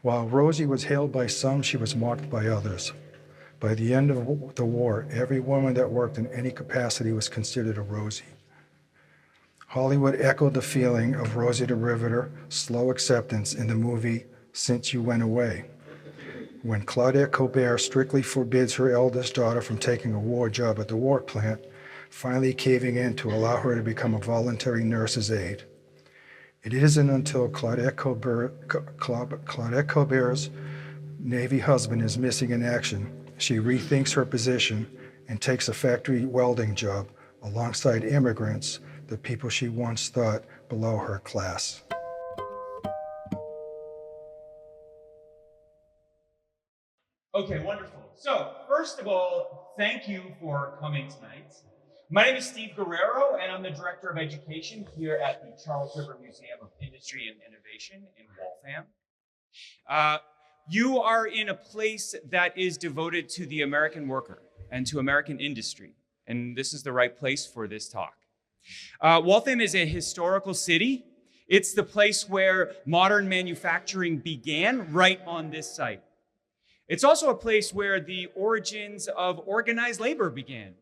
While Rosie was hailed by some, she was mocked by others. By the end of the war, every woman that worked in any capacity was considered a Rosie. Hollywood echoed the feeling of Rosie the Riveter, slow acceptance in the movie Since You Went Away. When Claudette Colbert strictly forbids her eldest daughter from taking a war job at the war plant, finally caving in to allow her to become a voluntary nurse's aide. It isn't until Claudette Colbert's Navy husband is missing in action, she rethinks her position and takes a factory welding job alongside immigrants, the people she once thought below her class. Okay, wonderful. So, first of all, thank you for coming tonight. My name is Steve Guerrero, and I'm the Director of Education here at the Charles River Museum of Industry and Innovation in Waltham. You are in a place that is devoted to the American worker and to American industry, and this is the right place for this talk. Waltham is a historical city. It's the place where modern manufacturing began, right on this site. It's also a place where the origins of organized labor began.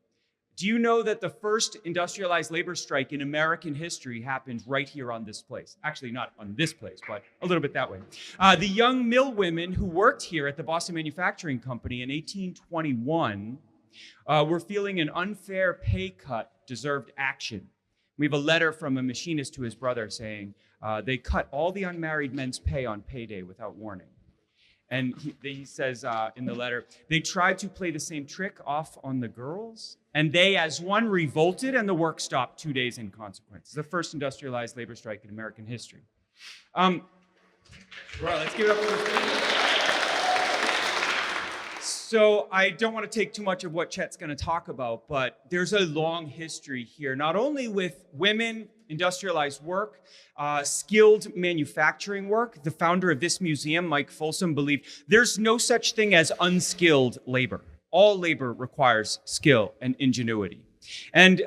Do you know that the first industrialized labor strike in American history happened right here on this place? Actually, not on this place, but a little bit that way. The young mill women who worked here at the Boston Manufacturing Company in 1821 were feeling an unfair pay cut deserved action. We have a letter from a machinist to his brother saying, they cut all the unmarried men's pay on payday without warning. And he says in the letter, they tried to play the same trick off on the girls, and they as one revolted, and the work stopped 2 days in consequence. It's the first industrialized labor strike in American history. Well, let's give it up for So I don't want to take too much of what Chet's going to talk about, but there's a long history here, not only with women, industrialized work, skilled manufacturing work. The founder of this museum, Mike Folsom, believed there's no such thing as unskilled labor. All labor requires skill and ingenuity. And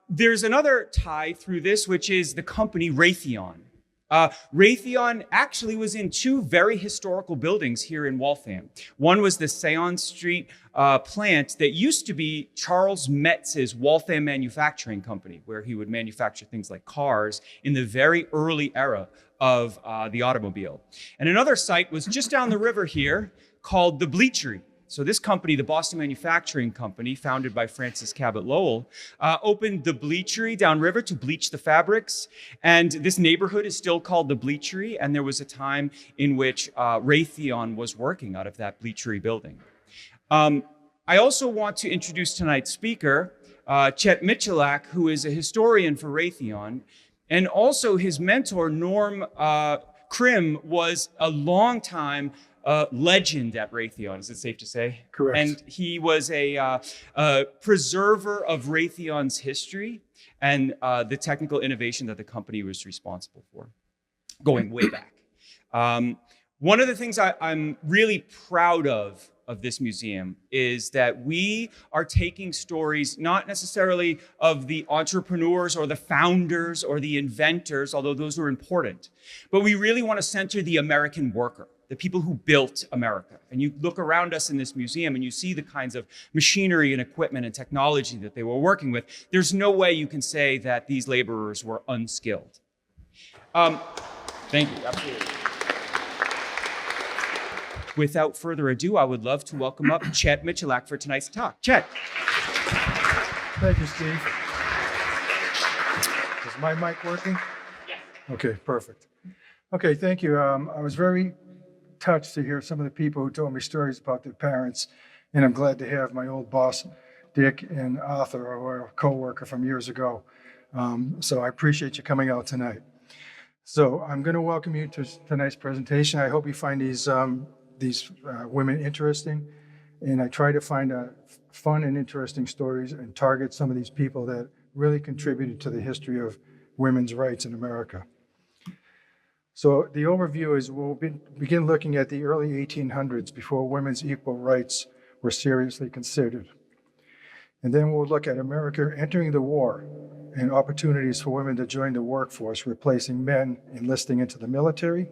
there's another tie through this, which is the company Raytheon. Raytheon actually was in two very historical buildings here in Waltham. One was the Seance Street plant that used to be Charles Metz's Waltham Manufacturing Company, where he would manufacture things like cars in the very early era of the automobile. And another site was just down the river here called the Bleachery. So this company, the Boston Manufacturing Company, founded by Francis Cabot Lowell, opened the Bleachery downriver to bleach the fabrics. And this neighborhood is still called the Bleachery. And there was a time in which Raytheon was working out of that Bleachery building. I also want to introduce tonight's speaker, Chet Michalak, who is a historian for Raytheon. And also his mentor, Norm Krim, was a long time legend at Raytheon, is it safe to say? Correct. And he was a preserver of Raytheon's history and the technical innovation that the company was responsible for, going way back. One of the things I'm really proud of this museum is that we are taking stories, not necessarily of the entrepreneurs or the founders or the inventors, although those are important, but we really want to center the American worker, the people who built America. And you look around us in this museum and you see the kinds of machinery and equipment and technology that they were working with. There's no way you can say that these laborers were unskilled. Thank you, absolutely. Without further ado, I would love to welcome up Chet Michalak for tonight's talk. Chet. Thank you, Steve. Is my mic working? Yes. Okay, perfect. Okay, thank you. I was very touched to hear some of the people who told me stories about their parents, and I'm glad to have my old boss, Dick, and Arthur, or a co-worker from years ago. So I appreciate you coming out tonight. So I'm going to welcome you to tonight's presentation. I hope you find these women interesting, and I try to find fun and interesting stories and target some of these people that really contributed to the history of women's rights in America. So the overview is we'll begin looking at the early 1800s, before women's equal rights were seriously considered. And then we'll look at America entering the war and opportunities for women to join the workforce, replacing men enlisting into the military.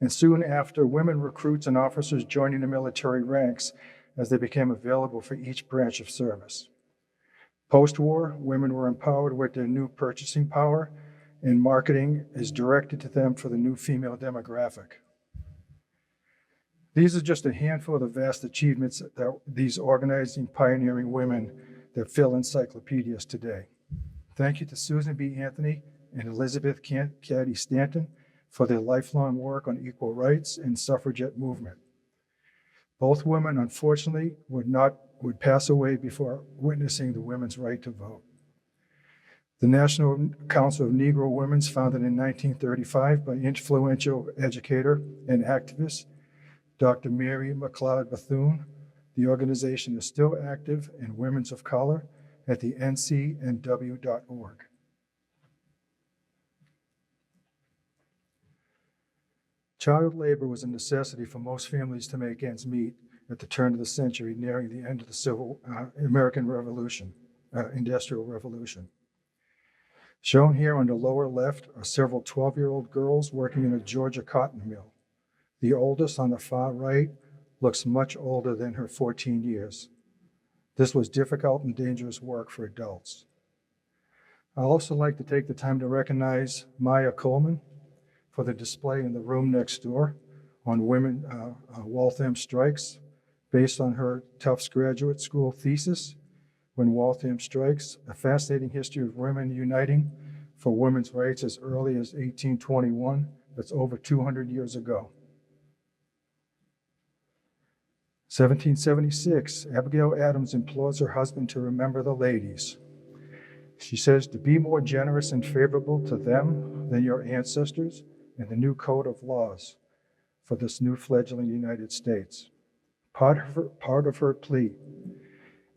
and soon after, women recruits and officers joining the military ranks as they became available for each branch of service. Post-war, women were empowered with their new purchasing power, and marketing is directed to them for the new female demographic. These are just a handful of the vast achievements that these organizing, pioneering women that fill encyclopedias today. Thank you to Susan B. Anthony and Elizabeth Cady Stanton for their lifelong work on equal rights and suffragette movement. Both women, unfortunately, would pass away before witnessing the women's right to vote. The National Council of Negro Women, founded in 1935 by influential educator and activist Dr. Mary McLeod Bethune. The organization is still active in Women's of Color at the ncnw.org. Child labor was a necessity for most families to make ends meet at the turn of the century, nearing the end of the American Revolution, Industrial Revolution. Shown here on the lower left are several 12-year-old girls working in a Georgia cotton mill. The oldest on the far right looks much older than her 14 years. This was difficult and dangerous work for adults. I'd also like to take the time to recognize Maya Coleman for the display in the room next door on women Waltham strikes, based on her Tufts graduate school thesis, When Waltham Strikes, a fascinating history of women uniting for women's rights as early as 1821. That's over 200 years ago. 1776, Abigail Adams implores her husband to remember the ladies. She says, to be more generous and favorable to them than your ancestors in the new code of laws for this new fledgling United States. Part of her plea,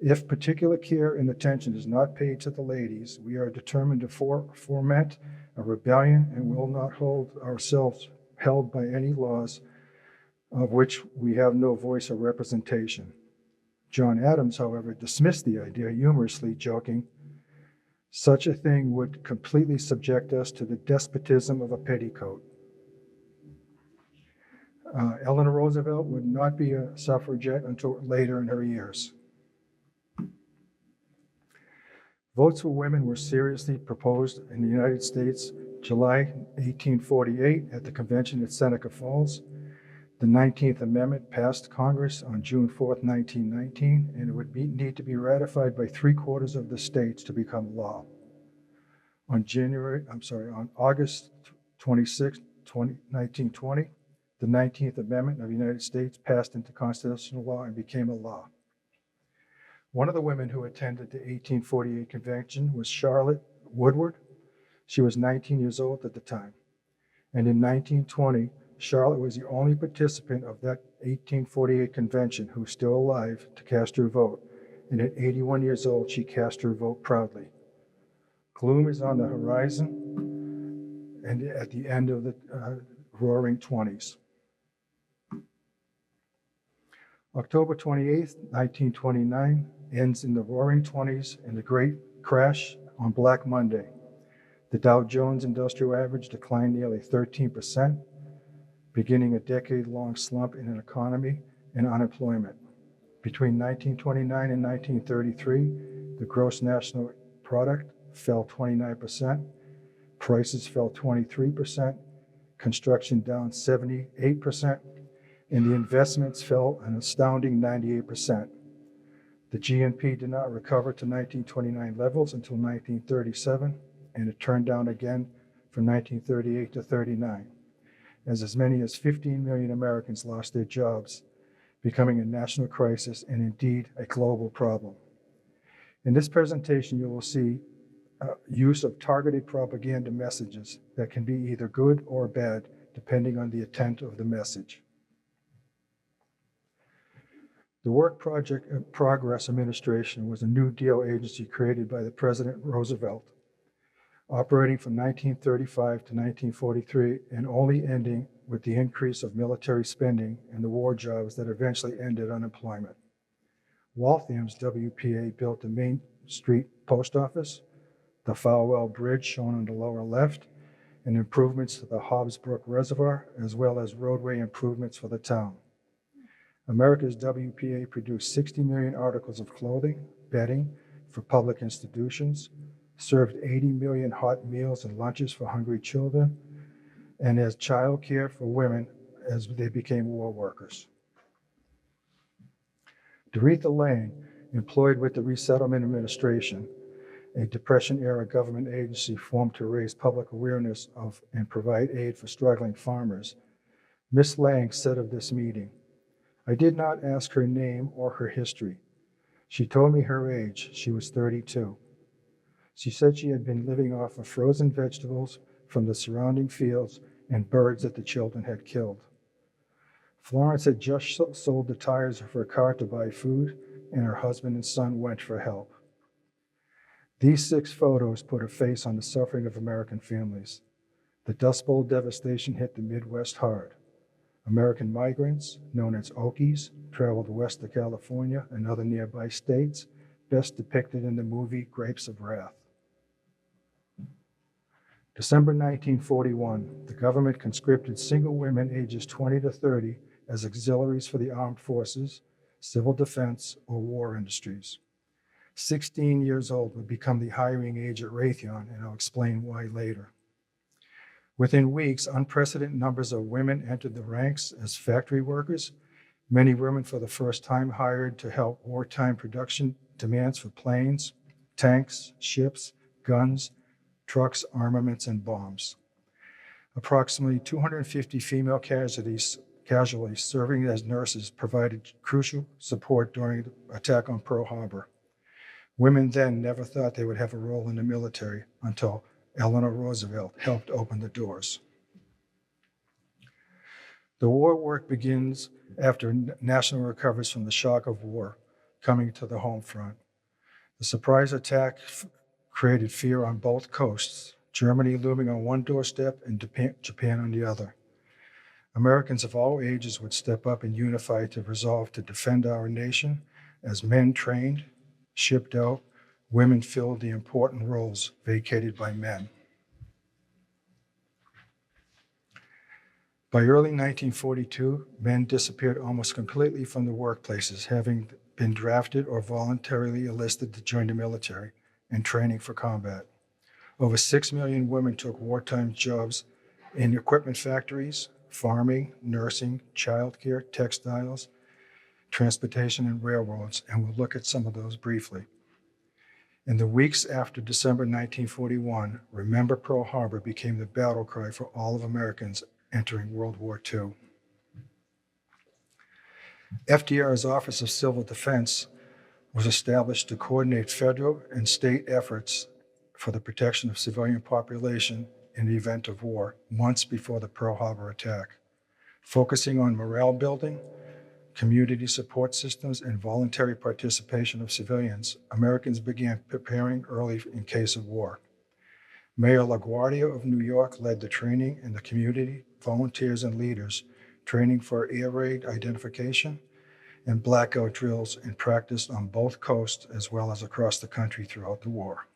if particular care and attention is not paid to the ladies, we are determined to foment a rebellion and will not hold ourselves held by any laws of which we have no voice or representation. John Adams, however, dismissed the idea, humorously joking, such a thing would completely subject us to the despotism of a petticoat. Eleanor Roosevelt would not be a suffragette until later in her years. Votes for women were seriously proposed in the United States July 1848 at the convention at Seneca Falls. The 19th Amendment passed Congress on June 4th, 1919, and it would need to be ratified by 3/4 of the states to become law. On August 26, 1920, the 19th Amendment of the United States passed into constitutional law and became a law. One of the women who attended the 1848 convention was Charlotte Woodward. She was 19 years old at the time. And in 1920, Charlotte was the only participant of that 1848 convention who was still alive to cast her vote. And at 81 years old, she cast her vote proudly. Gloom is on the horizon and at the end of the roaring 20s. October 28th, 1929 ends in the roaring 20s in the great crash on Black Monday. The Dow Jones Industrial Average declined nearly 13%, beginning a decade-long slump in an economy and unemployment. Between 1929 and 1933, the gross national product fell 29%, prices fell 23%, construction down 78%, and the investments fell an astounding 98%. The GNP did not recover to 1929 levels until 1937, and it turned down again from 1938 to 39, as many as 15 million Americans lost their jobs, becoming a national crisis and indeed a global problem. In this presentation, you will see use of targeted propaganda messages that can be either good or bad, depending on the intent of the message. The Work Progress Administration was a New Deal agency created by the President Roosevelt, operating from 1935 to 1943 and only ending with the increase of military spending and the war jobs that eventually ended unemployment. Waltham's WPA built the Main Street Post Office, the Falwell Bridge shown on the lower left, and improvements to the Hobbs Brook Reservoir, as well as roadway improvements for the town. America's WPA produced 60 million articles of clothing, bedding for public institutions, served 80 million hot meals and lunches for hungry children, and as child care for women as they became war workers. Doretha Lane, employed with the Resettlement Administration, a Depression-era government agency formed to raise public awareness of and provide aid for struggling farmers, Miss Lang said of this meeting, "I did not ask her name or her history. She told me her age. She was 32. She said she had been living off of frozen vegetables from the surrounding fields and birds that the children had killed. Florence had just sold the tires of her car to buy food, and her husband and son went for help." These 6 photos put a face on the suffering of American families. The Dust Bowl devastation hit the Midwest hard. American migrants, known as Okies, traveled west to California and other nearby states, best depicted in the movie Grapes of Wrath. December 1941, the government conscripted single women ages 20 to 30 as auxiliaries for the armed forces, civil defense, or war industries. 16 years old would become the hiring age at Raytheon, and I'll explain why later. Within weeks, unprecedented numbers of women entered the ranks as factory workers, many women for the first time hired to help wartime production demands for planes, tanks, ships, guns, trucks, armaments, and bombs. Approximately 250 female casualties serving as nurses provided crucial support during the attack on Pearl Harbor. Women then never thought they would have a role in the military until Eleanor Roosevelt helped open the doors. The war work begins after National recovers from the shock of war, coming to the home front. The surprise attack created fear on both coasts, Germany looming on one doorstep and Japan on the other. Americans of all ages would step up and unify to resolve to defend our nation as men trained, shipped out, women filled the important roles vacated by men. By early 1942, men disappeared almost completely from the workplaces, having been drafted or voluntarily enlisted to join the military and training for combat. Over 6 million women took wartime jobs in equipment factories, farming, nursing, childcare, textiles, transportation, and railroads, and we'll look at some of those briefly. In the weeks after December 1941, Remember Pearl Harbor became the battle cry for all of Americans entering World War II. FDR's Office of Civil Defense was established to coordinate federal and state efforts for the protection of civilian population in the event of war, months before the Pearl Harbor attack, focusing on morale building, community support systems, and voluntary participation of civilians. Americans began preparing early in case of war. Mayor LaGuardia of New York led the training in the community, volunteers and leaders, training for air raid identification and blackout drills, and practiced on both coasts as well as across the country throughout the war.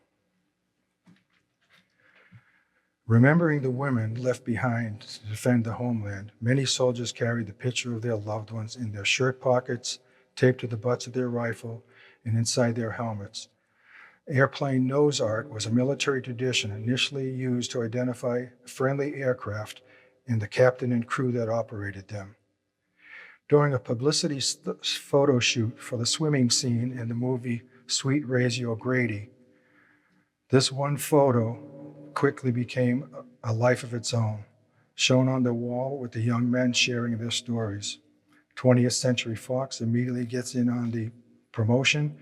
Remembering the women left behind to defend the homeland, many soldiers carried the picture of their loved ones in their shirt pockets, taped to the butts of their rifle, and inside their helmets. Airplane nose art was a military tradition initially used to identify friendly aircraft and the captain and crew that operated them. During a publicity photo shoot for the swimming scene in the movie Sweet Rosie O'Grady, this one photo quickly became a life of its own, shown on the wall with the young men sharing their stories. 20th Century Fox immediately gets in on the promotion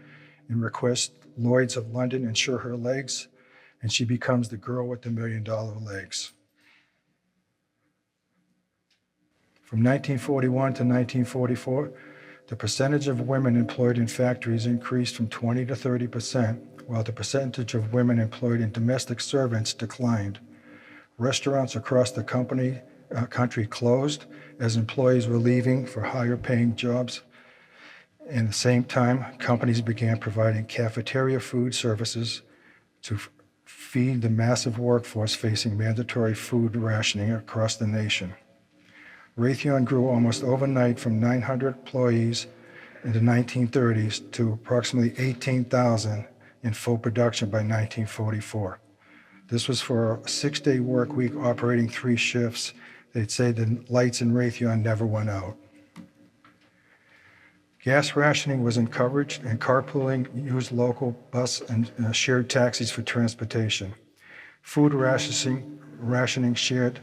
and requests Lloyd's of London insure her legs, and she becomes the girl with the $1 million legs. From 1941 to 1944, the percentage of women employed in factories increased from 20 to 30%, while the percentage of women employed in domestic servants declined. Restaurants across the country closed as employees were leaving for higher paying jobs. At the same time, companies began providing cafeteria food services to feed the massive workforce facing mandatory food rationing across the nation. Raytheon grew almost overnight from 900 employees in the 1930s to approximately 18,000 in full production by 1944. This was for a 6-day work week operating 3 shifts. They'd say the lights in Raytheon never went out. Gas rationing was encouraged, and carpooling used local bus and shared taxis for transportation. Food rationing shared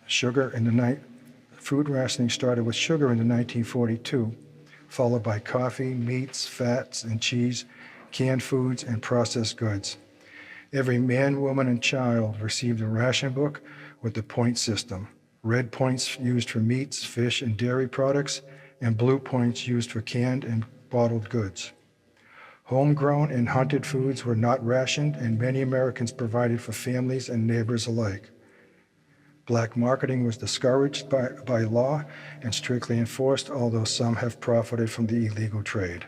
sugar in the night. Food rationing started with sugar in 1942, followed by coffee, meats, fats, and cheese, canned foods, and processed goods. Every man, woman, and child received a ration book with the point system. Red points used for meats, fish, and dairy products, and blue points used for canned and bottled goods. Homegrown and hunted foods were not rationed, and many Americans provided for families and neighbors alike. Black marketing was discouraged by law and strictly enforced, although some have profited from the illegal trade.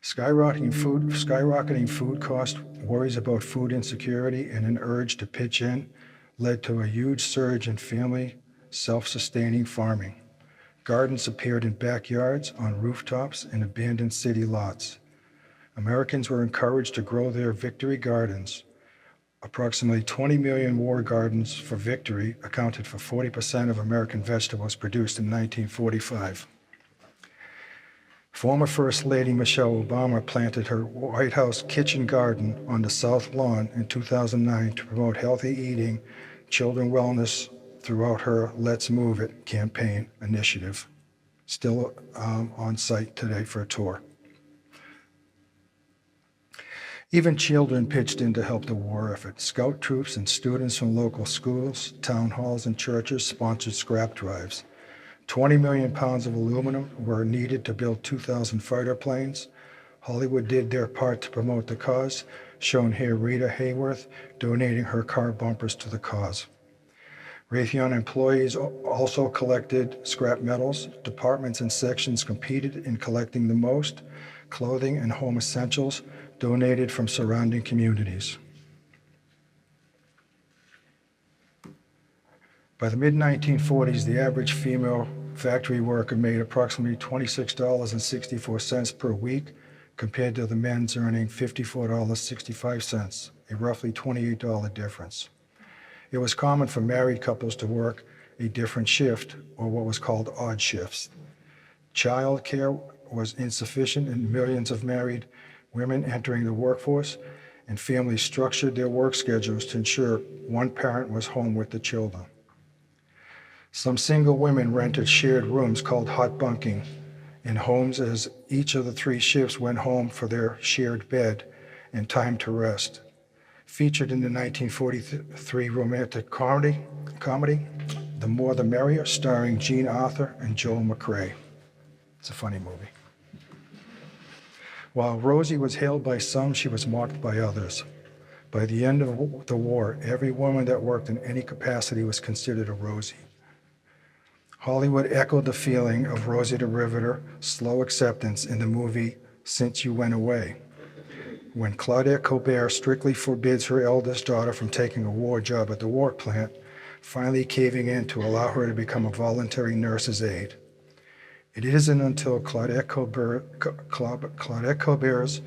Skyrocketing food costs, worries about food insecurity, and an urge to pitch in led to a huge surge in family self-sustaining farming. Gardens appeared in backyards, on rooftops, and abandoned city lots. Americans were encouraged to grow their victory gardens. Approximately 20 million war gardens for victory accounted for 40% of American vegetables produced in 1945. Former First Lady Michelle Obama planted her White House kitchen garden on the South Lawn in 2009 to promote healthy eating, children wellness throughout her Let's Move It campaign initiative. Still on site today for a tour. Even children pitched in to help the war effort. Scout troops and students from local schools, town halls, and churches sponsored scrap drives. 20 million pounds of aluminum were needed to build 2,000 fighter planes. Hollywood did their part to promote the cause, shown here Rita Hayworth donating her car bumpers to the cause. Raytheon employees also collected scrap metals. Departments and sections competed in collecting the most. Clothing and home essentials donated from surrounding communities. By the mid-1940s, the average female factory worker made approximately $26.64 per week, compared to the men's earning $54.65, a roughly $28 difference. It was common for married couples to work a different shift, or what was called odd shifts. Child care was insufficient, and millions of married women entering the workforce, and families structured their work schedules to ensure one parent was home with the children. Some single women rented shared rooms called hot bunking in homes, as each of the 3 shifts went home for their shared bed and time to rest. Featured in the 1943 romantic comedy, The More the Merrier, starring Jean Arthur and Joel McCrea. It's a funny movie. While Rosie was hailed by some, she was mocked by others. By the end of the war, every woman that worked in any capacity was considered a Rosie. Hollywood echoed the feeling of Rosie the Riveter, slow acceptance in the movie Since You Went Away, when Claudette Colbert strictly forbids her eldest daughter from taking a war job at the war plant, finally caving in to allow her to become a voluntary nurse's aide. It isn't until Claudette Colbert's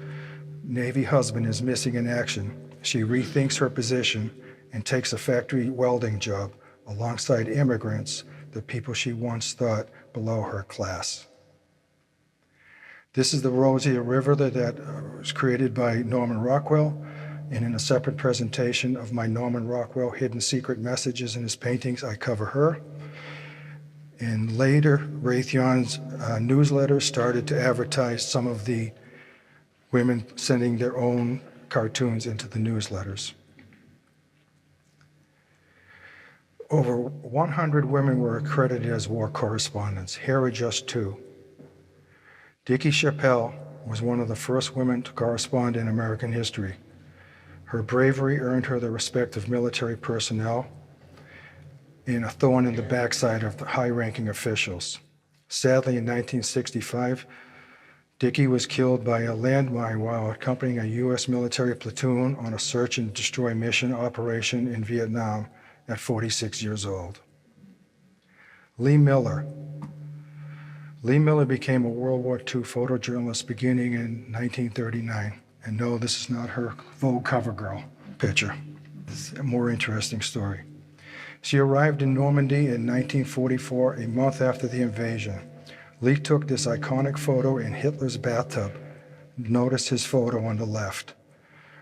Navy husband is missing in action, she rethinks her position and takes a factory welding job alongside immigrants, the people she once thought below her class. This is the Rosie River that was created by Norman Rockwell, and in a separate presentation of my Norman Rockwell Hidden Secret Messages in his paintings, I cover her. And later, Raytheon's newsletters started to advertise some of the women sending their own cartoons into the newsletters. Over 100 women were accredited as war correspondents. Here are just 2. Dickie Chappelle was one of the first women to correspond in American history. Her bravery earned her the respect of military personnel and a thorn in the backside of the high-ranking officials. Sadly, in 1965, Dickey was killed by a landmine while accompanying a U.S. military platoon on a search and destroy mission operation in Vietnam at 46 years old. Lee Miller. Lee Miller became a World War II photojournalist beginning in 1939. And no, this is not her Vogue cover girl picture. It's a more interesting story. She arrived in Normandy in 1944, a month after the invasion. Lee took this iconic photo in Hitler's bathtub. Notice his photo on the left.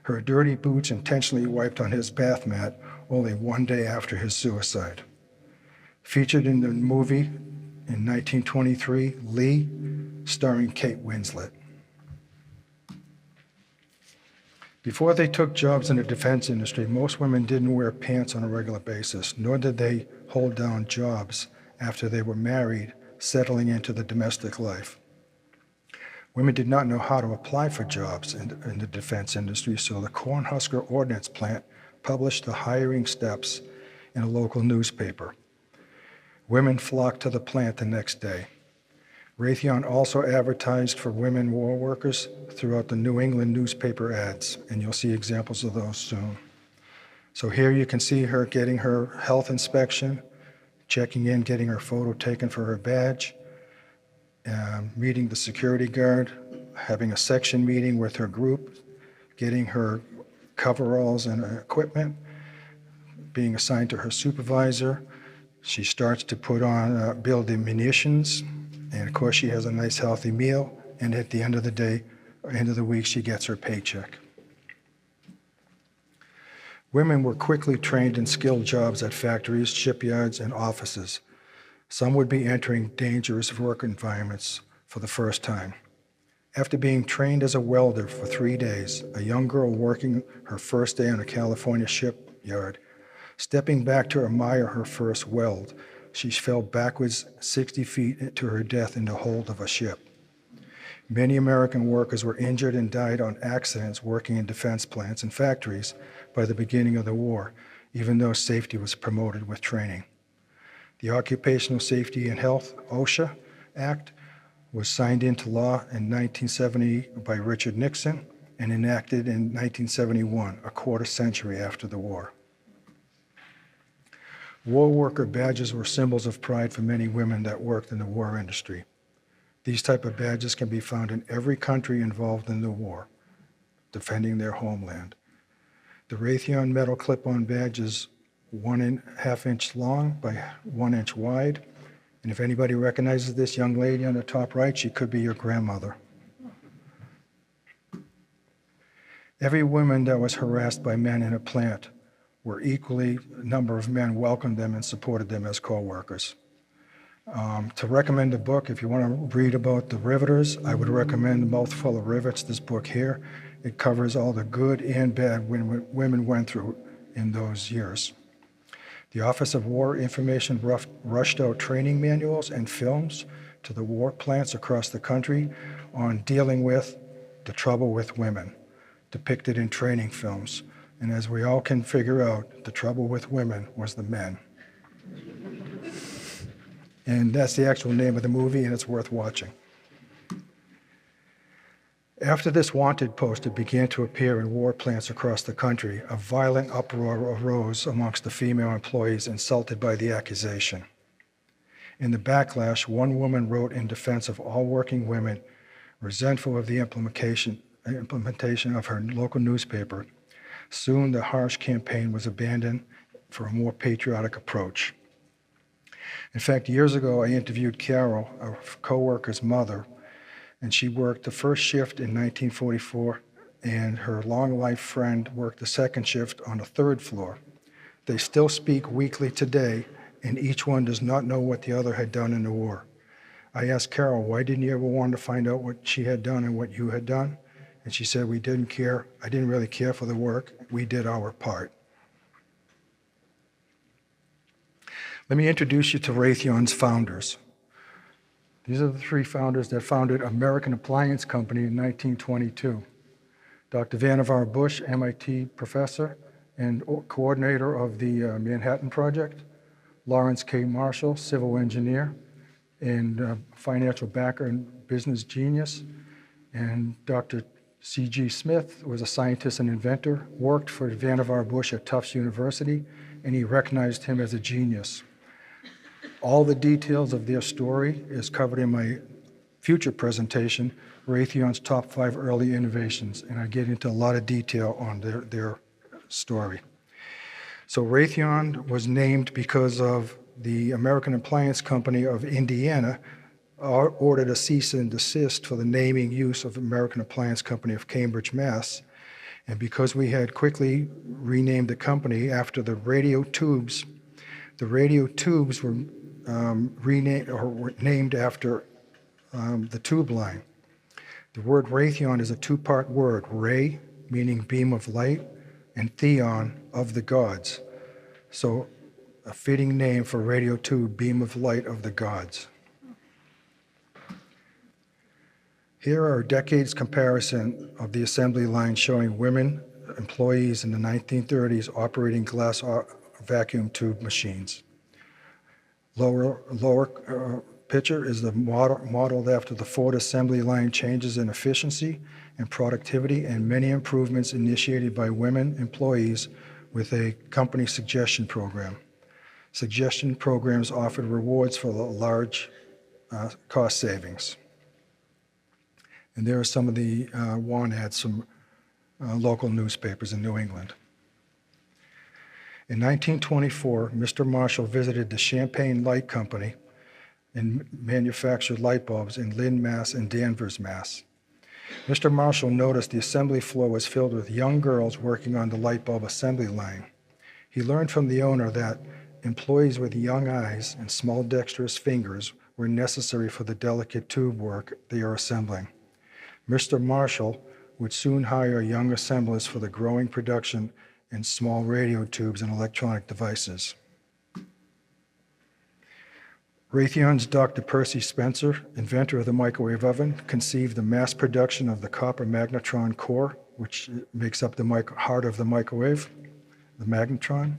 Her dirty boots intentionally wiped on his bath mat only one day after his suicide. Featured in the movie in 1923, Lee, starring Kate Winslet. Before they took jobs in the defense industry, most women didn't wear pants on a regular basis, nor did they hold down jobs after they were married, settling into the domestic life. Women did not know how to apply for jobs in the defense industry, so the Cornhusker Ordnance Plant published the hiring steps in a local newspaper. Women flocked to the plant the next day. Raytheon also advertised for women war workers throughout the New England newspaper ads, and you'll see examples of those soon. So here you can see her getting her health inspection, checking in, getting her photo taken for her badge, meeting the security guard, having a section meeting with her group, getting her coveralls and equipment, being assigned to her supervisor. She starts to put on, build the munitions, and of course she has a nice healthy meal, and at the end of the day, end of the week, she gets her paycheck. Women were quickly trained in skilled jobs at factories, shipyards, and offices. Some would be entering dangerous work environments for the first time. After being trained as a welder for 3 days, a young girl working her first day on a California shipyard, stepping back to admire her first weld, she fell backwards 60 feet to her death in the hold of a ship. Many American workers were injured and died on accidents working in defense plants and factories by the beginning of the war, even though safety was promoted with training. The Occupational Safety and Health, OSHA Act, was signed into law in 1970 by Richard Nixon and enacted in 1971, a quarter century after the war. War worker badges were symbols of pride for many women that worked in the war industry. These type of badges can be found in every country involved in the war, defending their homeland. The Raytheon metal clip-on badge is 1.5 inch long by 1 inch wide. And if anybody recognizes this young lady on the top right, she could be your grandmother. Every woman that was harassed by men in a plant were equally, a number of men welcomed them and supported them as co-workers. To recommend a book, if you want to read about the riveters, I would recommend Mouthful of Rivets, this book here. It covers all the good and bad women went through in those years. The Office of War Information rushed out training manuals and films to the war plants across the country on dealing with the trouble with women, depicted in training films. And as we all can figure out, the trouble with women was the men. And that's the actual name of the movie, and it's worth watching. After this wanted poster began to appear in war plants across the country, a violent uproar arose amongst the female employees insulted by the accusation. In the backlash, one woman wrote in defense of all working women, resentful of the implementation of her local newspaper. Soon the harsh campaign was abandoned for a more patriotic approach. In fact, years ago, I interviewed Carol, a co-worker's mother, and she worked the first shift in 1944, and her long-life friend worked the second shift on the third floor. They still speak weekly today, and each one does not know what the other had done in the war. I asked Carol, why didn't you ever want to find out what she had done and what you had done? And she said, we didn't care. I didn't really care for the work. We did our part. Let me introduce you to Raytheon's founders. These are the three founders that founded American Appliance Company in 1922. Dr. Vannevar Bush, MIT professor and coordinator of the Manhattan Project. Lawrence K. Marshall, civil engineer and financial backer and business genius. And Dr. C.G. Smith was a scientist and inventor, worked for Vannevar Bush at Tufts University, and he recognized him as a genius. All the details of their story is covered in my future presentation, Raytheon's Top 5 Early Innovations, and I get into a lot of detail on their story. So Raytheon was named because of the American Appliance Company of Indiana ordered a cease and desist for the naming use of American Appliance Company of Cambridge, Mass. And because we had quickly renamed the company after the radio tubes were renamed or were named after the tube line. The word Raytheon is a two-part word, ray, meaning beam of light, and theon, of the gods. So a fitting name for radio tube, beam of light of the gods. Here are a decade's comparison of the assembly line showing women employees in the 1930s operating glass vacuum tube machines. Lower picture is the modeled after the Ford assembly line changes in efficiency and productivity and many improvements initiated by women employees with a company suggestion program. Suggestion programs offered rewards for the large cost savings. And there are some of the want ads from local newspapers in New England. In 1924, Mr. Marshall visited the Champagne Light Company and manufactured light bulbs in Lynn, Mass. And Danvers, Mass. Mr. Marshall noticed the assembly floor was filled with young girls working on the light bulb assembly line. He learned from the owner that employees with young eyes and small dexterous fingers were necessary for the delicate tube work they are assembling. Mr. Marshall would soon hire young assemblers for the growing production in small radio tubes and electronic devices. Raytheon's Dr. Percy Spencer, inventor of the microwave oven, conceived the mass production of the copper magnetron core, which makes up the heart of the microwave, the magnetron.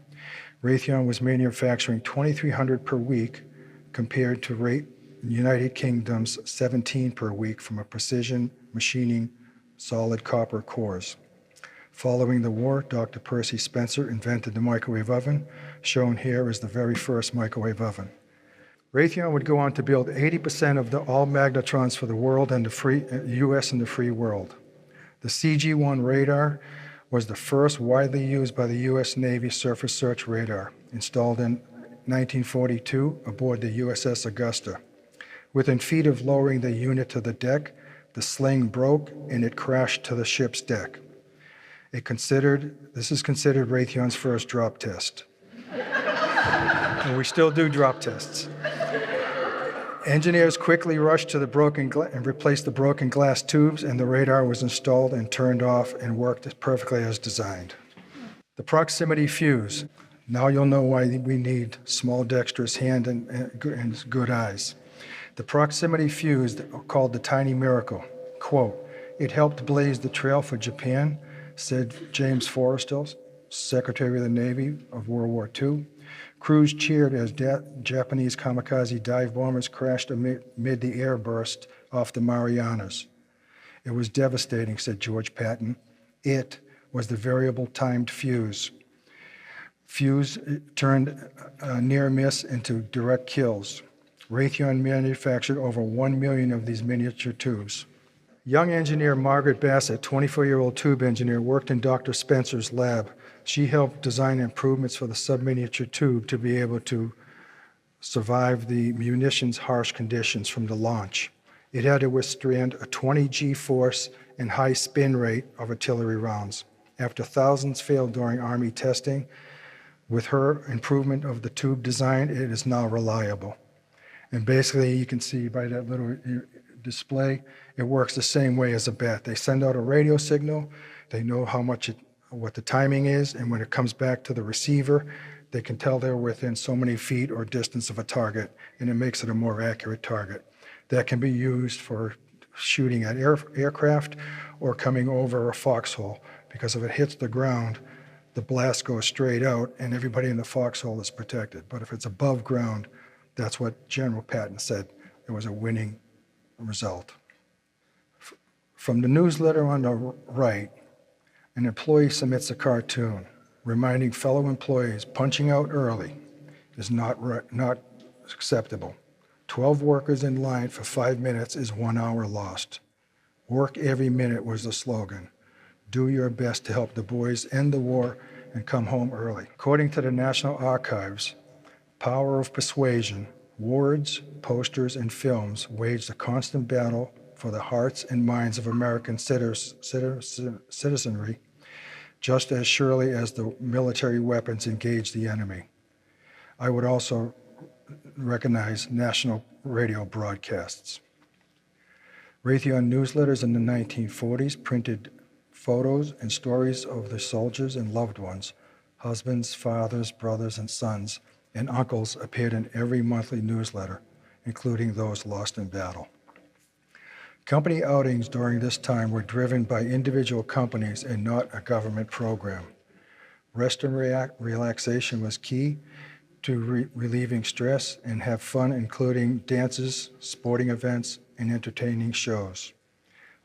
Raytheon was manufacturing 2,300 per week compared to United Kingdom's 17 per week from a precision machining solid copper cores. Following the war, Dr. Percy Spencer invented the microwave oven. Shown here is the very first microwave oven. Raytheon would go on to build 80% of all magnetrons for the world and the U.S. and the free world. The CG-1 radar was the first widely used by the U.S. Navy surface search radar, installed in 1942 aboard the USS Augusta. Within feet of lowering the unit to the deck, the sling broke and it crashed to the ship's deck. This is considered Raytheon's first drop test. And we still do drop tests. Engineers quickly rushed to the broken and replaced the broken glass tubes, and the radar was installed and turned off and worked perfectly as designed. The proximity fuse. Now you'll know why we need small dexterous hand and good eyes. The proximity fuse, called the tiny miracle, quote, "It helped blaze the trail for Japan," said James Forrestal, Secretary of the Navy of World War II. Crews cheered as Japanese kamikaze dive bombers crashed amid the air burst off the Marianas. "It was devastating," said George Patton. It was the variable timed fuse. Fuse turned near miss into direct kills. Raytheon manufactured over 1 million of these miniature tubes. Young engineer Margaret Bassett, 24-year-old tube engineer, worked in Dr. Spencer's lab. She helped design improvements for the subminiature tube to be able to survive the munitions' harsh conditions from the launch. It had to withstand a 20 G force and high spin rate of artillery rounds. After thousands failed during Army testing, with her improvement of the tube design, it is now reliable. And basically, you can see by that little display, it works the same way as a bat. They send out a radio signal, they know what the timing is, and when it comes back to the receiver, they can tell they're within so many feet or distance of a target, and it makes it a more accurate target. That can be used for shooting at aircraft or coming over a foxhole, because if it hits the ground, the blast goes straight out and everybody in the foxhole is protected. But if it's above ground, that's what General Patton said. It was a winning result. From the newsletter on the right, an employee submits a cartoon reminding fellow employees punching out early is not acceptable. 12 workers in line for 5 minutes is 1 hour lost. Work every minute was the slogan. Do your best to help the boys end the war and come home early. According to the National Archives, power of persuasion, words, posters, and films waged a constant battle for the hearts and minds of American citizenry, just as surely as the military weapons engaged the enemy. I would also recognize national radio broadcasts. Raytheon newsletters in the 1940s printed photos and stories of the soldiers and loved ones. Husbands, fathers, brothers, and sons, and uncles appeared in every monthly newsletter, including those lost in battle. Company outings during this time were driven by individual companies and not a government program. Rest and relaxation was key to relieving stress and have fun, including dances, sporting events, and entertaining shows.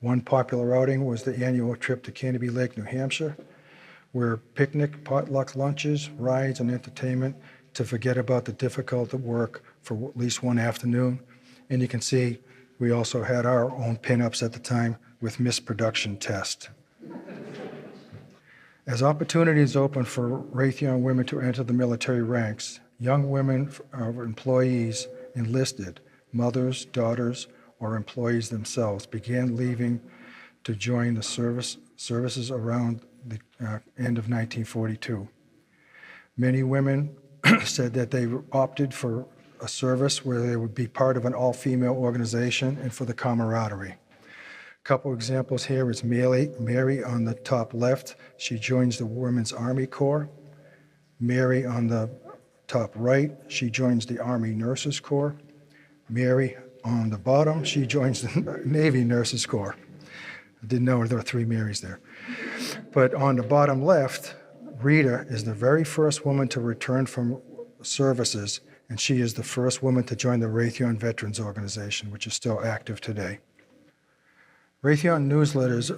One popular outing was the annual trip to Canobie Lake, New Hampshire, where picnic, potluck lunches, rides, and entertainment to forget about the difficult work for at least one afternoon. And you can see we also had our own pinups at the time with missed production test. As opportunities opened for Raytheon women to enter the military ranks, young women employees enlisted, mothers, daughters, or employees themselves began leaving to join the services around the end of 1942. Many women said that they opted for a service where they would be part of an all-female organization and for the camaraderie. A couple examples here is Mary on the top left. She joins the Women's Army Corps. Mary on the top right, she joins the Army Nurses Corps. Mary on the bottom, she joins the Navy Nurses Corps. I didn't know there were 3 Marys there. But on the bottom left, Rita is the very first woman to return from services, and she is the first woman to join the Raytheon Veterans Organization, which is still active today. Raytheon newsletters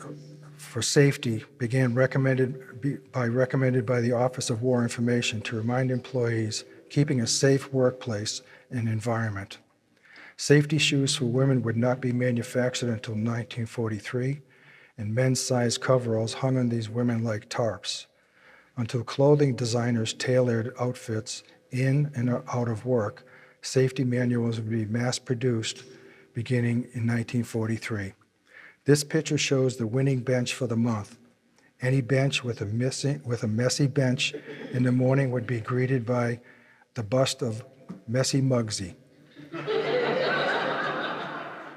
for safety began recommended by the Office of War Information to remind employees keeping a safe workplace and environment. Safety shoes for women would not be manufactured until 1943, and men's size coveralls hung on these women like tarps, until clothing designers tailored outfits in and out of work. Safety manuals would be mass-produced beginning in 1943. This picture shows the winning bench for the month. Any bench with a messy bench in the morning would be greeted by the bust of Messy Muggsy.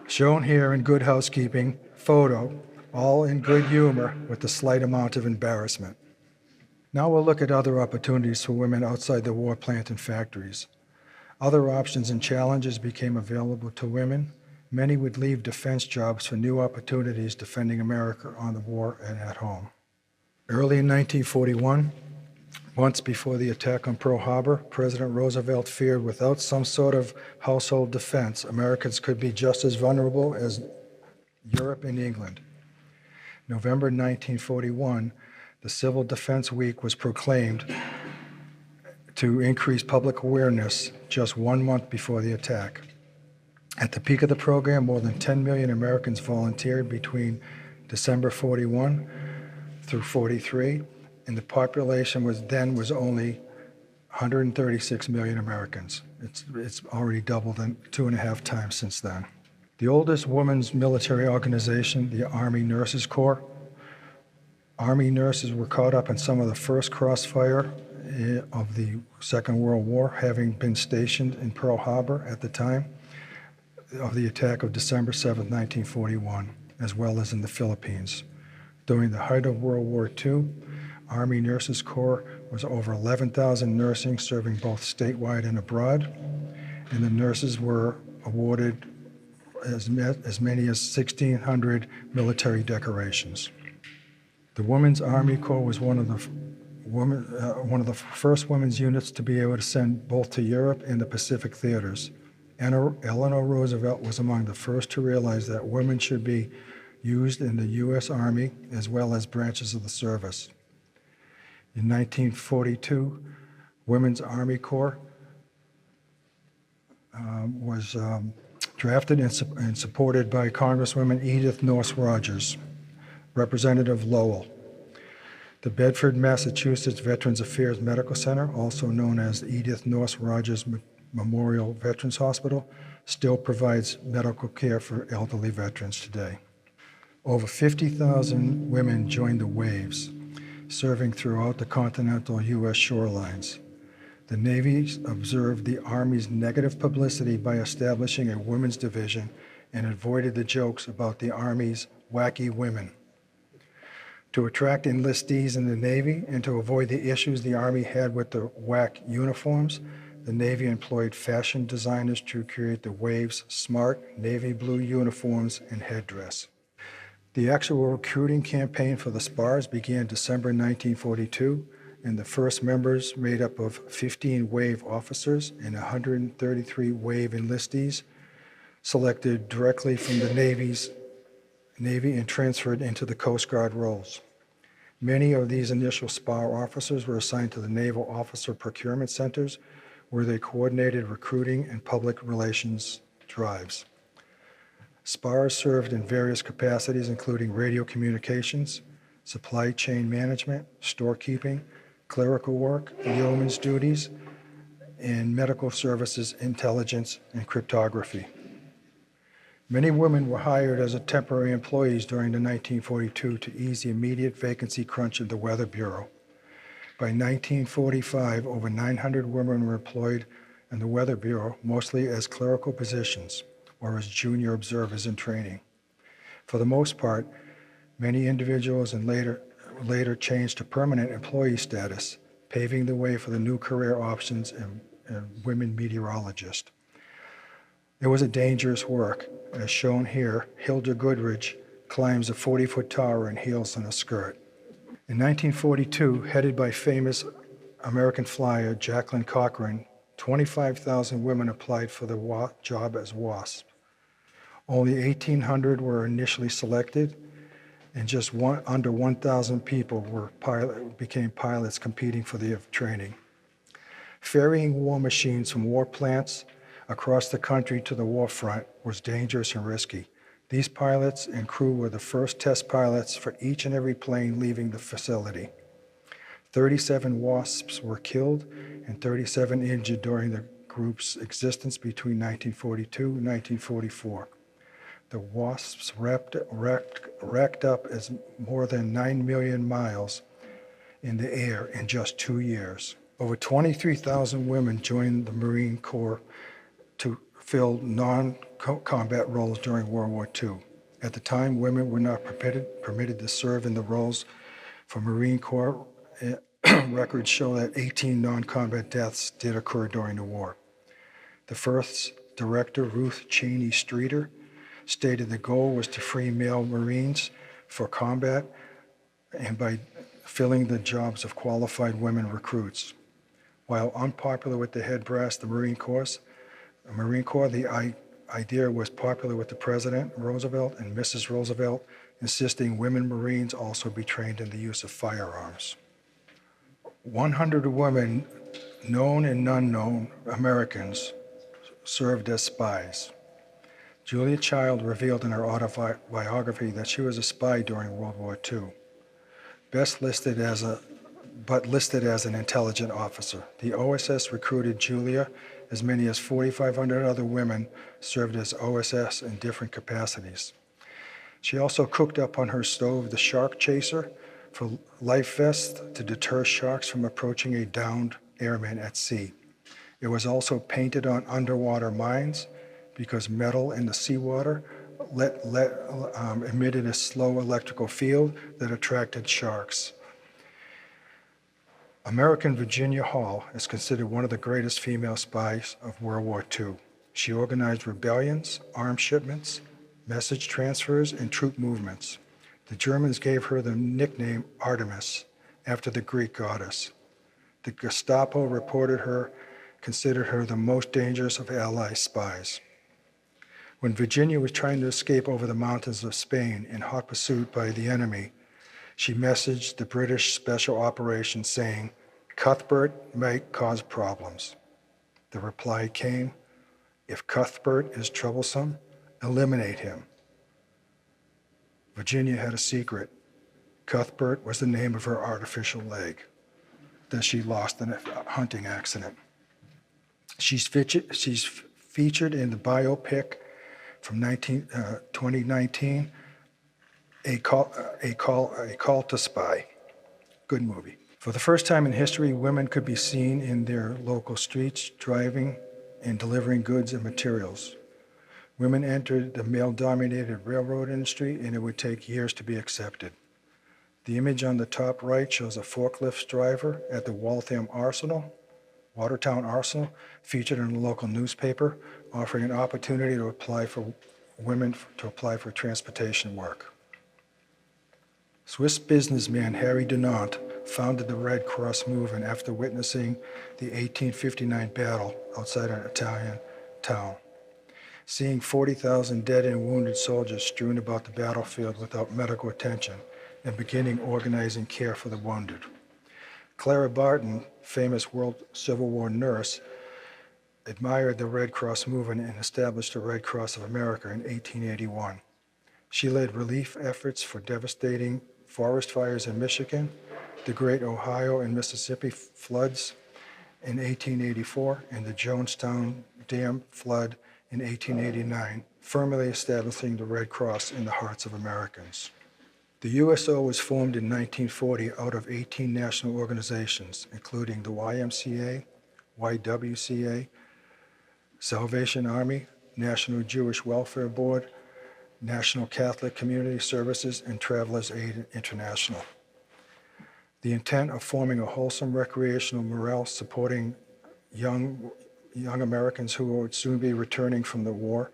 Shown here in Good Housekeeping photo, all in good humor with a slight amount of embarrassment. Now we'll look at other opportunities for women outside the war plant and factories. Other options and challenges became available to women. Many would leave defense jobs for new opportunities defending America on the war and at home. Early in 1941, months before the attack on Pearl Harbor, President Roosevelt feared without some sort of household defense, Americans could be just as vulnerable as Europe and England. November 1941, the Civil Defense Week was proclaimed to increase public awareness just 1 month before the attack. At the peak of the program, more than 10 million Americans volunteered between December 41 through 43, and the population was only 136 million Americans. It's already doubled 2.5 times since then. The oldest women's military organization, the Army Nurses Corps. Army nurses were caught up in some of the first crossfire of the Second World War, having been stationed in Pearl Harbor at the time of the attack of December 7, 1941, as well as in the Philippines. During the height of World War II, Army Nurses Corps was over 11,000 nursing, serving both statewide and abroad, and the nurses were awarded as many as 1,600 military decorations. The Women's Army Corps was one of the first women's units to be able to send both to Europe and the Pacific theaters. Eleanor Roosevelt was among the first to realize that women should be used in the U.S. Army as well as branches of the service. In 1942, Women's Army Corps was drafted and supported by Congresswoman Edith Nourse Rogers, Representative Lowell. The Bedford, Massachusetts Veterans Affairs Medical Center, also known as the Edith Nourse Rogers Memorial Veterans Hospital, still provides medical care for elderly veterans today. Over 50,000 women joined the Waves, serving throughout the continental U.S. shorelines. The Navy observed the Army's negative publicity by establishing a women's division and avoided the jokes about the Army's wacky women. To attract enlistees in the Navy and to avoid the issues the Army had with the WAC uniforms, the Navy employed fashion designers to create the Waves' smart navy blue uniforms and headdress. The actual recruiting campaign for the SPARS began December 1942, and the first members, made up of 15 WAVE officers and 133 WAVE enlistees, selected directly from the Navy and transferred into the Coast Guard roles. Many of these initial SPAR officers were assigned to the Naval Officer Procurement Centers, where they coordinated recruiting and public relations drives. SPARs served in various capacities, including radio communications, supply chain management, storekeeping, clerical work, yeoman's duties, and medical services, intelligence, and cryptography. Many women were hired as temporary employees during the 1942 to ease the immediate vacancy crunch of the Weather Bureau. By 1945, over 900 women were employed in the Weather Bureau, mostly as clerical positions or as junior observers in training. For the most part, many individuals and later changed to permanent employee status, paving the way for the new career options in women meteorologists. It was a dangerous work. As shown here, Hilda Goodrich climbs a 40-foot tower in heels and a skirt. In 1942, headed by famous American flyer Jacqueline Cochran, 25,000 women applied for the job as WASP. Only 1,800 were initially selected, and just under 1,000 people became pilots competing for the training. Ferrying war machines from war plants across the country to the war front was dangerous and risky. These pilots and crew were the first test pilots for each and every plane leaving the facility. 37 WASPs were killed and 37 injured during the group's existence between 1942 and 1944. The WASPs racked up as more than 9 million miles in the air in just 2 years. Over 23,000 women joined the Marine Corps to fill non-combat roles during World War II. At the time, women were not permitted to serve in the roles for Marine Corps. Records show that 18 non-combat deaths did occur during the war. The first director, Ruth Cheney Streeter, stated the goal was to free male Marines for combat and by filling the jobs of qualified women recruits. While unpopular with the head brass, the Marine Corps, the idea was popular with the President Roosevelt and Mrs. Roosevelt, insisting women Marines also be trained in the use of firearms. 100 women, known and unknown Americans, served as spies. Julia Child revealed in her autobiography that she was a spy during World War II, listed as an intelligent officer. The OSS recruited Julia. As many as 4,500 other women served as OSS in different capacities. She also cooked up on her stove the shark chaser for life vests to deter sharks from approaching a downed airman at sea. It was also painted on underwater mines because metal in the seawater emitted a slow electrical field that attracted sharks. American Virginia Hall is considered one of the greatest female spies of World War II. She organized rebellions, arms shipments, message transfers, and troop movements. The Germans gave her the nickname Artemis, after the Greek goddess. The Gestapo considered her the most dangerous of Allied spies. When Virginia was trying to escape over the mountains of Spain in hot pursuit by the enemy, she messaged the British Special Operations saying, "Cuthbert might cause problems." The reply came, "If Cuthbert is troublesome, eliminate him." Virginia had a secret. Cuthbert was the name of her artificial leg that she lost in a hunting accident. She's featured in the biopic from 2019, A Call to Spy. Good movie. For the first time in history, women could be seen in their local streets, driving and delivering goods and materials. Women entered the male-dominated railroad industry, and it would take years to be accepted. The image on the top right shows a forklift driver at the Watertown Arsenal, featured in a local newspaper, offering an opportunity to apply for women to apply for transportation work. Swiss businessman Harry Dunant founded the Red Cross movement after witnessing the 1859 battle outside an Italian town. Seeing 40,000 dead and wounded soldiers strewn about the battlefield without medical attention, and beginning organizing care for the wounded. Clara Barton, famous World Civil War nurse, admired the Red Cross movement and established the Red Cross of America in 1881. She led relief efforts for devastating forest fires in Michigan, the Great Ohio and Mississippi floods in 1884, and the Jonestown Dam flood in 1889, firmly establishing the Red Cross in the hearts of Americans. The USO was formed in 1940 out of 18 national organizations, including the YMCA, YWCA, Salvation Army, National Jewish Welfare Board, National Catholic Community Services, and Travelers Aid International. The intent of forming a wholesome recreational morale supporting young Americans who would soon be returning from the war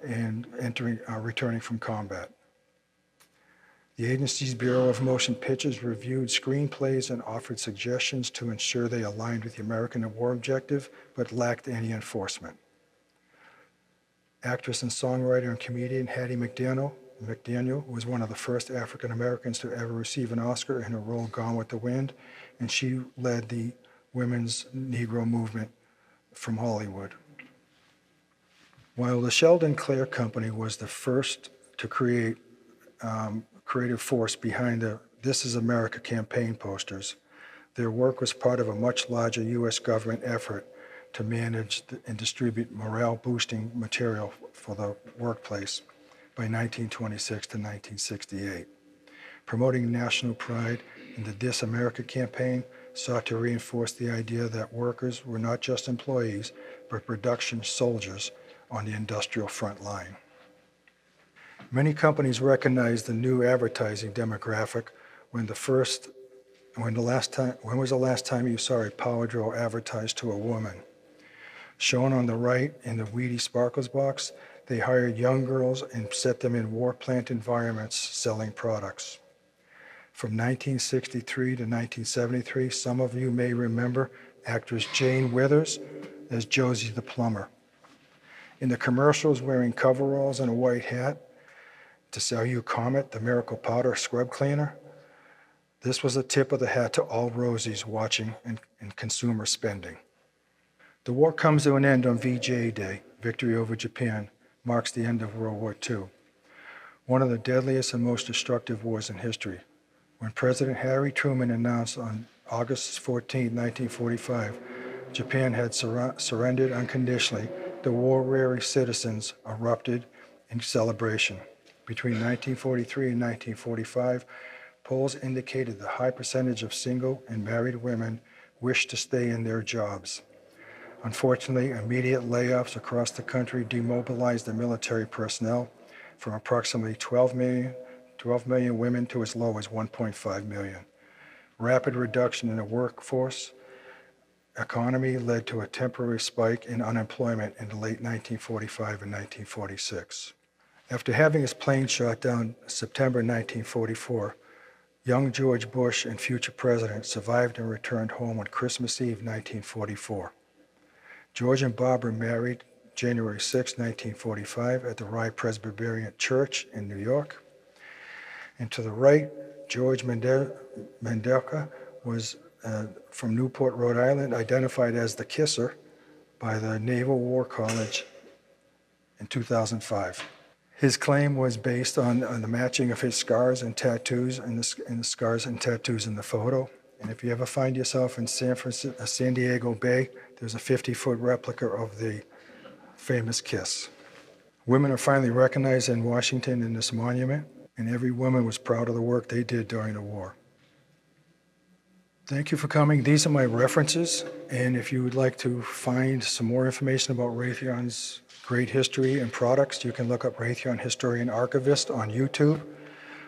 and returning from combat. The agency's Bureau of Motion Pictures reviewed screenplays and offered suggestions to ensure they aligned with the American war objective, but lacked any enforcement. Actress and songwriter and comedian Hattie McDaniel was one of the first African Americans to ever receive an Oscar in her role Gone with the Wind, and she led the women's Negro movement from Hollywood. While the Sheldon Clare Company was the first to create creative force behind the This Is America campaign posters, their work was part of a much larger U.S. government effort to manage and distribute morale-boosting material for the workplace by 1926 to 1968. Promoting national pride in the This America campaign sought to reinforce the idea that workers were not just employees, but production soldiers on the industrial front line. Many companies recognized the new advertising demographic when was the last time you saw a power drill advertised to a woman? Shown on the right in the Wheaties Sparkles box, they hired young girls and set them in war plant environments selling products. From 1963 to 1973, some of you may remember actress Jane Withers as Josie the plumber. In the commercials, wearing coveralls and a white hat to sell you Comet, the miracle powder scrub cleaner, this was a tip of the hat to all Rosies watching and consumer spending. The war comes to an end on VJ Day. Victory over Japan marks the end of World War II, one of the deadliest and most destructive wars in history. When President Harry Truman announced on August 14, 1945, Japan had surrendered unconditionally, the war-weary citizens erupted in celebration. Between 1943 and 1945, polls indicated the high percentage of single and married women wished to stay in their jobs. Unfortunately, immediate layoffs across the country demobilized the military personnel from approximately 12 million women to as low as 1.5 million. Rapid reduction in the workforce economy led to a temporary spike in unemployment in the late 1945 and 1946. After having his plane shot down September 1944, young George Bush and future president survived and returned home on Christmas Eve 1944. George and Barbara married January 6, 1945, at the Rye Presbyterian Church in New York. And to the right, George Mendelka was from Newport, Rhode Island, identified as the Kisser by the Naval War College in 2005. His claim was based on the matching of his scars and tattoos and the scars and tattoos in the photo. And if you ever find yourself in San Diego Bay, there's a 50-foot replica of the famous kiss. Women are finally recognized in Washington in this monument, and every woman was proud of the work they did during the war. Thank you for coming. These are my references, and if you would like to find some more information about Raytheon's great history and products, you can look up Raytheon Historian Archivist on YouTube.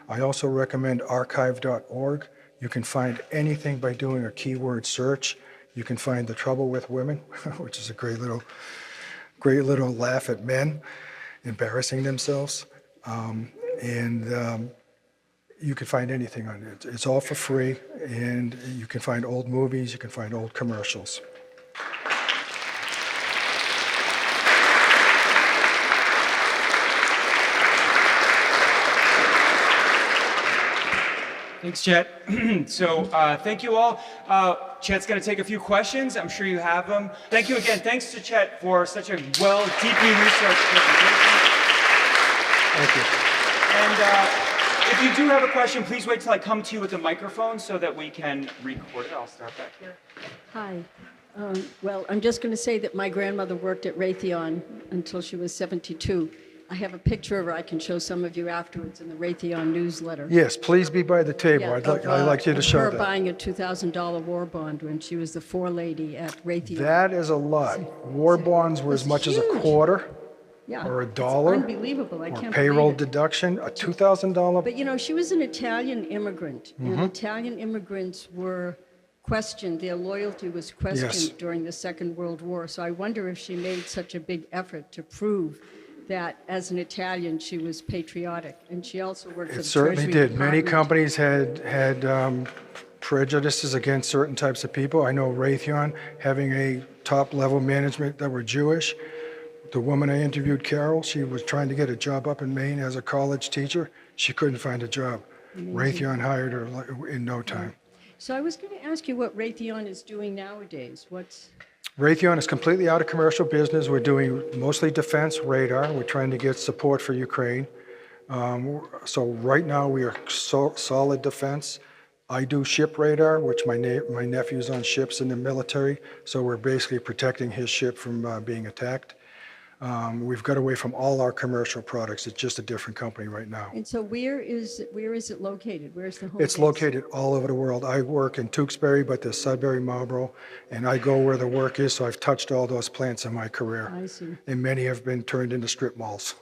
I also recommend archive.org. You can find anything by doing a keyword search. You can find The Trouble with Women, which is a great little laugh at men embarrassing themselves. You can find anything on it. It's all for free, and you can find old movies, you can find old commercials. Thanks, Chet. So thank you all. Chet's going to take a few questions. I'm sure you have them. Thank you again. Thanks to Chet for such a deeply researched presentation. Thank you. And if you do have a question, please wait till I come to you with a microphone so that we can record it. I'll start back here. Hi. Well, I'm just going to say that my grandmother worked at Raytheon until she was 72. I have a picture of her I can show some of you afterwards in the Raytheon newsletter. Yes, please be by the table. Yeah, I'd like you to show her that. buying a $2,000 war bond when she was the forelady at Raytheon. That is a lot. War bonds were as much as a huge. quarter Yeah, or a it's dollar. unbelievable. I Or can't payroll believe it. deduction, a $2,000. But you know, she was an Italian immigrant, Mm-hmm. and Italian immigrants were questioned, their loyalty was questioned Yes. during the Second World War. So I wonder if she made such a big effort to prove that as an Italian she was patriotic. And she also worked for It the certainly Treasury did. Many Department. companies had prejudices against certain types of people. I know Raytheon, having a top-level management that were Jewish. The woman I interviewed, Carol, she was trying to get a job up in Maine as a college teacher. She couldn't find a job. Raytheon hired her in no time. So I was going to ask you what Raytheon is doing nowadays. Raytheon is completely out of commercial business. We're doing mostly defense radar. We're trying to get support for Ukraine. So right now we are solid defense. I do ship radar, which my nephew's on ships in the military. So we're basically protecting his ship from being attacked. We've got away from all our commercial products. It's just a different company right now. And so where is it located? Where's the home It's base? located all over the world. I work in Tewksbury, but there's Sudbury, Marlborough, and I go where the work is, so I've touched all those plants in my career. I see. And many have been turned into strip malls.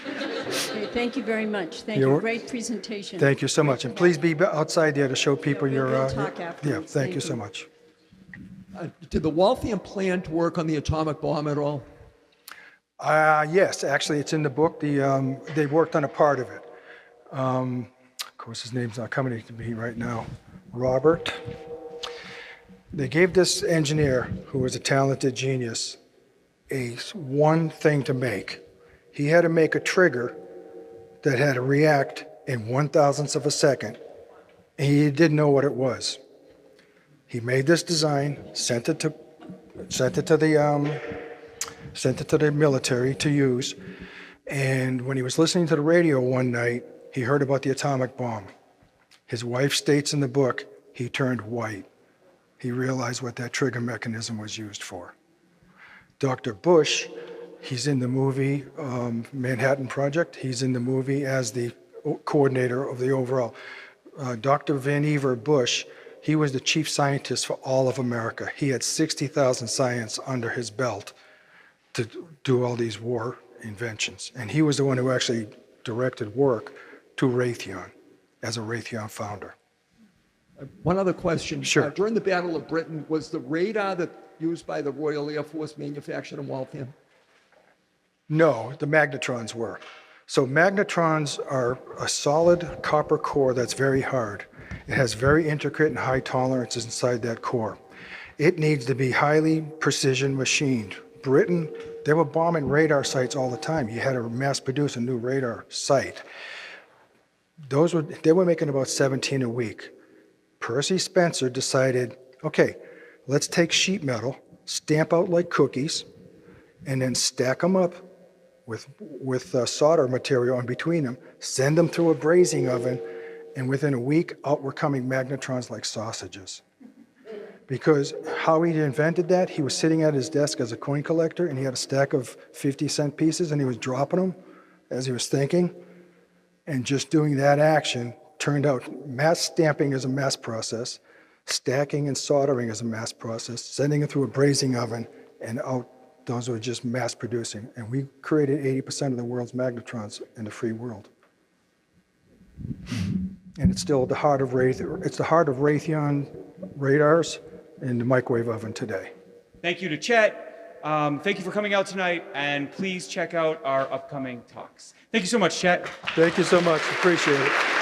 Okay, thank you very much. Thank You're- you. Great presentation. Thank you so much. And please be outside there to show people Yeah, your... we'll talk yeah, afterwards. thank you so much. Did the Waltham plant work on the atomic bomb at all? Yes, actually, it's in the book. They worked on a part of it. Of course, his name's not coming to me right now. Robert. They gave this engineer, who was a talented genius, one thing to make. He had to make a trigger that had to react in 1,000th of a second, and he didn't know what it was. He made this design, sent it to the military to use, and when he was listening to the radio one night, he heard about the atomic bomb. His wife states in the book, he turned white. He realized what that trigger mechanism was used for. Dr. Bush, he's in the movie Manhattan Project. He's in the movie as the coordinator of the overall. Dr. Vannevar Bush, he was the chief scientist for all of America. He had 60,000 science under his belt to do all these war inventions. And he was the one who actually directed work to Raytheon as a Raytheon founder. One other question. Sure. During the Battle of Britain, was the radar that used by the Royal Air Force manufactured in Waltham? No, the magnetrons were. So magnetrons are a solid copper core that's very hard. It has very intricate and high tolerances inside that core. It needs to be highly precision machined. Britain They were bombing radar sites all the time. You had to mass produce a new radar site. They were making about 17 a week. Percy Spencer decided, okay, let's take sheet metal, stamp out like cookies, and then stack them up with solder material in between them, send them through a brazing oven, and within a week, out were coming magnetrons like sausages. Because how he invented that, he was sitting at his desk as a coin collector, and he had a stack of 50-cent pieces, and he was dropping them as he was thinking. And just doing that action turned out mass stamping is a mass process, stacking and soldering is a mass process, sending it through a brazing oven, and out those were just mass producing. And we created 80% of the world's magnetrons in the free world. And it's still the heart of Raytheon radars in the microwave oven today. Thank you to Chet. Thank you for coming out tonight, and please check out our upcoming talks. Thank you so much, Chet. Thank you so much. Appreciate it.